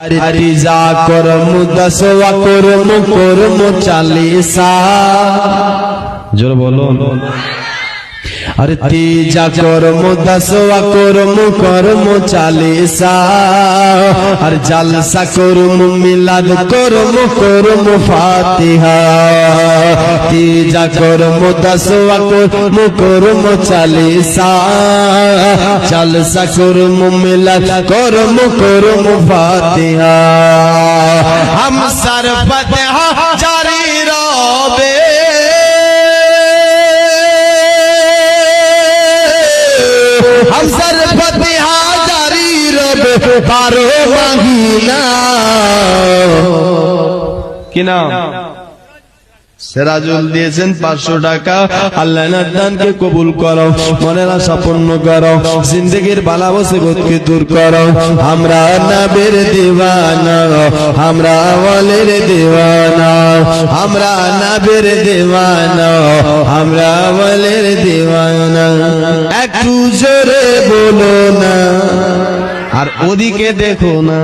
रिजा करमु दसवा करमु चालीसा जोर बोलो अरे तीजा करमु दसवा करमु चालीसा अरे जलसा करमु मिलाद करमु फातिहा तीजा करमु दसवा करमु चालीसा जलसा करमु मिलाद करमु फातिहा हम सर फतिहा जारी रबे हम सर फतिहा जारी रबे 12 महीना কি নাম সিরাজুল দিয়েছেন 500 টাকা আল্লাহ নাদানকে কবুল করো মনের আশা পূর্ণ করো জিন্দেগীর বালা মুসিবতকে দূর করো আমরা নবীর দিওয়ানা আমরা ওয়ালির দিওয়ানা আমরা নবীর দিওয়ানা আমরা ওয়ালির দিওয়ানা একটু জোরে বলো না আর ওদিকে দেখো না।